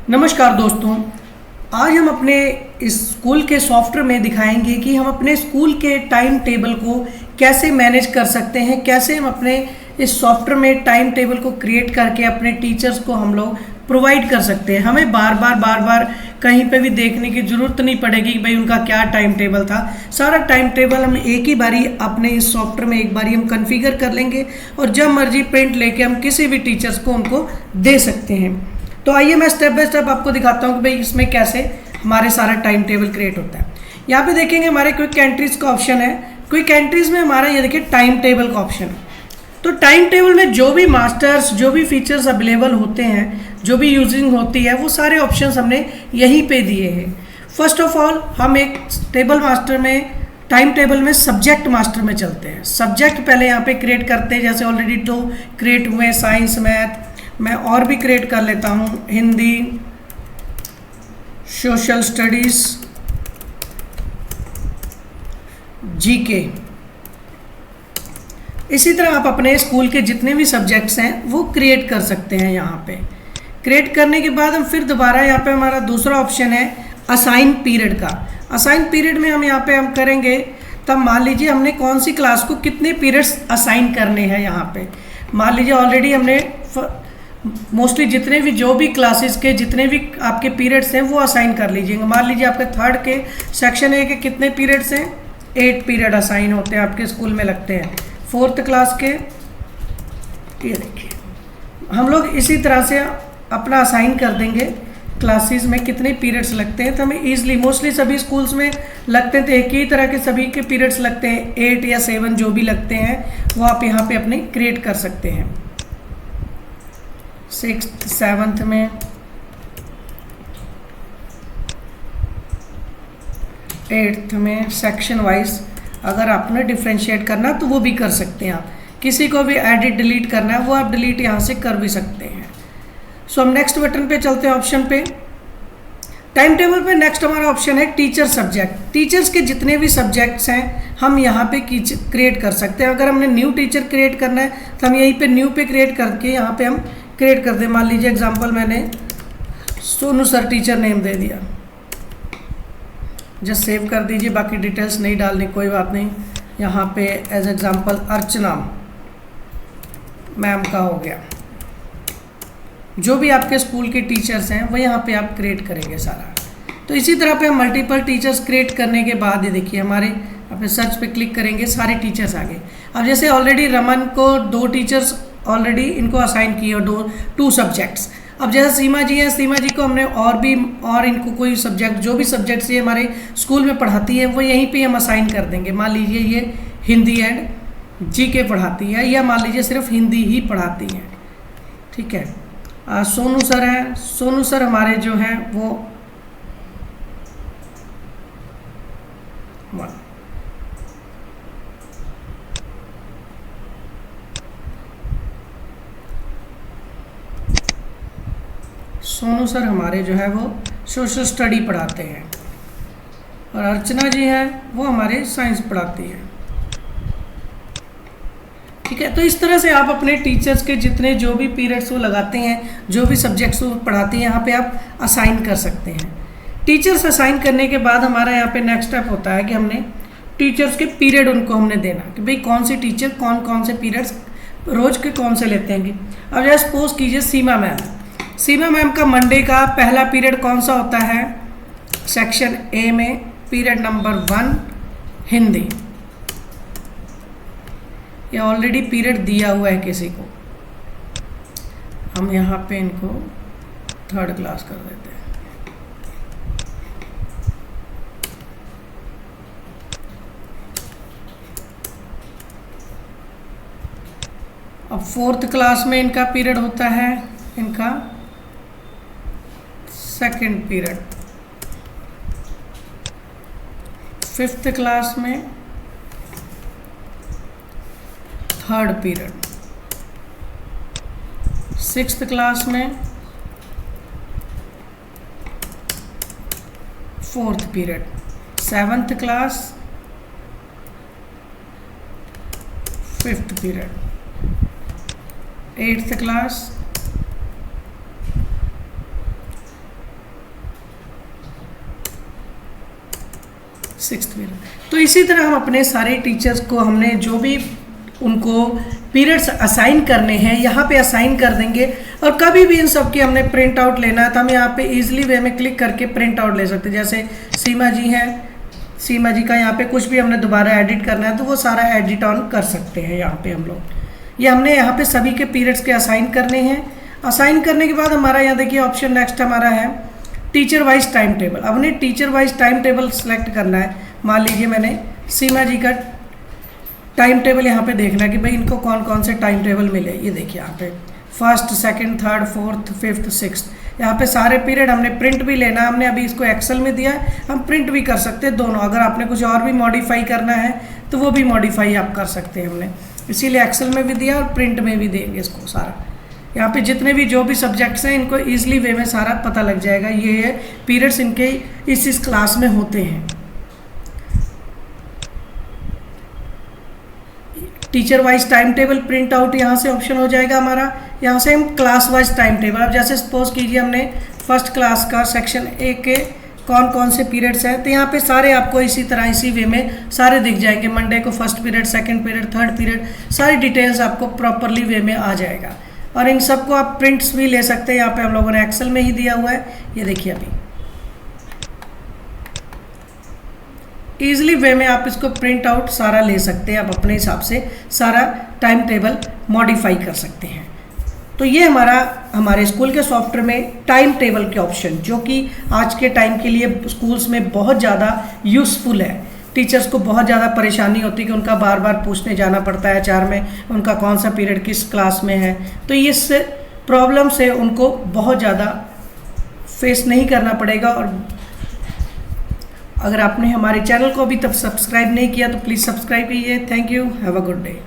नमस्कार दोस्तों। आज हम अपने इस स्कूल के सॉफ्टवेयर में दिखाएंगे कि हम अपने स्कूल के टाइम टेबल को कैसे मैनेज कर सकते हैं, कैसे हम अपने इस सॉफ्टवेयर में टाइम टेबल को क्रिएट करके अपने टीचर्स को हम लोग प्रोवाइड कर सकते हैं। हमें बार बार कहीं पे भी देखने की ज़रूरत नहीं पड़ेगी कि भाई उनका क्या टाइम टेबल था। सारा टाइम टेबल हम एक ही बारी अपने इस सॉफ्टवेयर में एक बारी हम कॉन्फ़िगर कर लेंगे और जब मर्जी प्रिंट लेके हम किसी भी टीचर्स को उनको दे सकते हैं। तो आइए मैं स्टेप बाय स्टेप आपको दिखाता हूँ कि भाई इसमें कैसे हमारे सारा टाइम टेबल क्रिएट होता है। यहाँ पे देखेंगे हमारे क्विक एंट्रीज का ऑप्शन है। क्विक एंट्रीज में हमारा ये देखिए टाइम टेबल का ऑप्शन है। तो टाइम टेबल में जो भी मास्टर्स, जो भी फीचर्स अवेलेबल होते हैं, जो भी यूजिंग होती है, वो सारे ऑप्शंस हमने यहीं पे दिए हैं। फर्स्ट ऑफ ऑल हम एक टेबल मास्टर में, टाइम टेबल में सब्जेक्ट मास्टर में चलते हैं। सब्जेक्ट पहले यहाँ पे क्रिएट करते हैं, जैसे ऑलरेडी 2 क्रिएट हुए, साइंस, मैथ। मैं और भी क्रिएट कर लेता हूँ, हिंदी, सोशल स्टडीज़, जीके। इसी तरह आप अपने स्कूल के जितने भी सब्जेक्ट्स हैं वो क्रिएट कर सकते हैं। यहाँ पे क्रिएट करने के बाद हम फिर दोबारा यहाँ पे हमारा दूसरा ऑप्शन है असाइन पीरियड का। असाइन पीरियड में हम यहाँ पे हम करेंगे, तब मान लीजिए हमने कौन सी क्लास को कितने पीरियड्स असाइन करने हैं। यहाँ पे मान लीजिए ऑलरेडी हमने मोस्टली जितने भी जो भी क्लासेस के जितने भी आपके पीरियड्स हैं वो असाइन कर लीजिएगा। मान लीजिए आपके थर्ड के सेक्शन ए के कितने पीरियड्स हैं, 8 पीरियड असाइन होते हैं आपके स्कूल में लगते हैं। फोर्थ क्लास के ये देखिए, हम लोग इसी तरह से अपना असाइन कर देंगे क्लासेस में कितने पीरियड्स लगते हैं। तो हमें ईजिली, मोस्टली सभी स्कूल्स में लगते थे एक ही तरह के सभी के पीरियड्स लगते हैं, 8 या 7 जो भी लगते हैं वो आप यहाँ पे अपने क्रिएट कर सकते हैं। 6th 7th में, 8th में सेक्शन वाइज अगर आपने डिफ्रेंशिएट करना तो वो भी कर सकते हैं। आप किसी को भी एडिट डिलीट करना है वो आप डिलीट यहाँ से कर भी सकते हैं। सो हम नेक्स्ट बटन पे चलते हैं, ऑप्शन पे, टाइम टेबल पे। नेक्स्ट हमारा ऑप्शन है टीचर सब्जेक्ट। टीचर्स के जितने भी सब्जेक्ट्स हैं हम यहाँ पे क्रिएट कर सकते हैं। अगर हमने न्यू टीचर क्रिएट करना है तो हम यहीं पे न्यू पे क्रिएट करके यहाँ पे हम क्रिएट कर दें। मान लीजिए एग्जांपल मैंने सोनू सर टीचर नेम दे दिया, जस्ट सेव कर दीजिए, बाकी डिटेल्स नहीं डालनी, कोई बात नहीं। यहाँ पे एज एग्जांपल अर्चना मैम का हो गया। जो भी आपके स्कूल के टीचर्स हैं वो यहाँ पे आप क्रिएट करेंगे सारा। तो इसी तरह पे हम मल्टीपल टीचर्स क्रिएट करने के बाद ये देखिए हमारे अपने सर्च पे क्लिक करेंगे, सारे टीचर्स आ गए। अब जैसे ऑलरेडी रमन को 2 टीचर्स ऑलरेडी इनको असाइन किए और 2 सब्जेक्ट्स। अब जैसे सीमा जी हैं, सीमा जी को हमने और इनको कोई सब्जेक्ट, जो भी सब्जेक्ट्स ये हमारे स्कूल में पढ़ाती है वो यहीं पे हम असाइन कर देंगे। मान लीजिए ये हिंदी एंड जीके पढ़ाती है, या मान लीजिए सिर्फ हिंदी ही पढ़ाती हैं, ठीक है। सोनू सर हैं, सोनू सर हमारे जो हैं वो 1। सोनू सर हमारे जो है वो सोशल स्टडी पढ़ाते हैं और अर्चना जी हैं वो हमारे साइंस पढ़ाती है, ठीक है। तो इस तरह से आप अपने टीचर्स के जितने जो भी पीरियड्स वो लगाते हैं, जो भी सब्जेक्ट्स वो पढ़ाती हैं, यहाँ पे आप असाइन कर सकते हैं। टीचर्स असाइन करने के बाद हमारा यहाँ पे नेक्स्ट स्टेप होता है कि हमने टीचर्स के पीरियड उनको हमने देना कि भाई कौन से टीचर कौन से पीरियड्स रोज के कौन से लेते हैं। अब जैसे सपोज कीजिए सीमा मैम, सीमा मैम का मंडे का पहला पीरियड कौन सा होता है, सेक्शन ए में पीरियड नंबर 1 हिंदी। ये ऑलरेडी पीरियड दिया हुआ है किसी को, हम यहाँ पे इनको 3rd क्लास कर देते हैं। अब 4th क्लास में इनका पीरियड होता है, इनका 2nd पीरियड। 5th क्लास में 3rd पीरियड। 6th क्लास में 4th period. 7th class 5th period. 8th class 6th period. तो इसी तरह हम अपने सारे टीचर्स को हमने जो भी उनको पीरियड्स असाइन करने हैं यहाँ पे असाइन कर देंगे। और कभी भी इन सब की हमने प्रिंट आउट लेना है तो हम यहाँ पे इजीली वे में क्लिक करके प्रिंट आउट ले सकते हैं। जैसे सीमा जी हैं, सीमा जी का यहाँ पे कुछ भी हमने दोबारा एडिट करना है तो वो सारा एडिट ऑन कर सकते हैं यहाँ पे हम लोग। ये हमने यहाँ पे सभी के पीरियड्स के असाइन करने हैं। असाइन करने के बाद हमारा यहाँ देखिए ऑप्शन नेक्स्ट हमारा है टीचर वाइज टाइम टेबल। अब हमने teacher wise time table select करना है। मान लीजिए मैंने सीमा जी का टाइम टेबल यहाँ पे देखना है कि भाई इनको कौन कौन से टाइम टेबल मिले। ये देखिए यहाँ पे 1st, 2nd, 3rd, 4th, 5th, 6th यहाँ पे सारे पीरियड हमने प्रिंट भी लेना है। हमने अभी इसको एक्सेल में दिया है, हम प्रिंट भी कर सकते हैं दोनों। अगर आपने कुछ और भी मॉडिफाई करना है तो वो भी मॉडिफाई आप कर सकते हैं। हमने इसीलिए एक्सेल में भी दिया और प्रिंट में भी देंगे इसको सारा। यहाँ पे जितने भी जो भी सब्जेक्ट्स हैं इनको ईजिली वे में सारा पता लग जाएगा। ये पीरियड्स इनके इस क्लास में होते हैं। Teacher wise time table print out यहाँ से ऑप्शन हो जाएगा हमारा। यहाँ से हम क्लास वाइज टाइम टेबल, अब जैसे सपोज कीजिए हमने फर्स्ट क्लास का सेक्शन ए के कौन कौन से पीरियड्स हैं तो यहाँ पे सारे आपको इसी तरह इसी वे में सारे दिख जाएंगे। मंडे को 1st period, 2nd period, 3rd period, सारी डिटेल्स आपको प्रॉपरली वे में आ जाएगा। और इन सबको आप प्रिंट्स भी ले सकते हैं। यहाँ पे हम लोगों ने एक्सेल में ही दिया हुआ है, ये देखिए अभी ईजिली वे में आप इसको प्रिंट आउट सारा ले सकते हैं। आप अपने हिसाब से सारा टाइम टेबल मॉडिफाई कर सकते हैं। तो ये हमारे स्कूल के सॉफ्टवेयर में टाइम टेबल के ऑप्शन जो कि आज के टाइम के लिए स्कूल्स में बहुत ज़्यादा यूज़फुल है। टीचर्स को बहुत ज़्यादा परेशानी होती है कि उनका बार बार पूछने जाना पड़ता है एचआर में उनका कौन सा पीरियड किस क्लास में है। तो इस प्रॉब्लम से उनको बहुत ज़्यादा फेस नहीं करना पड़ेगा। और अगर आपने हमारे चैनल को अभी तक सब्सक्राइब नहीं किया तो प्लीज़ सब्सक्राइब कीजिए। Thank you, have a good day.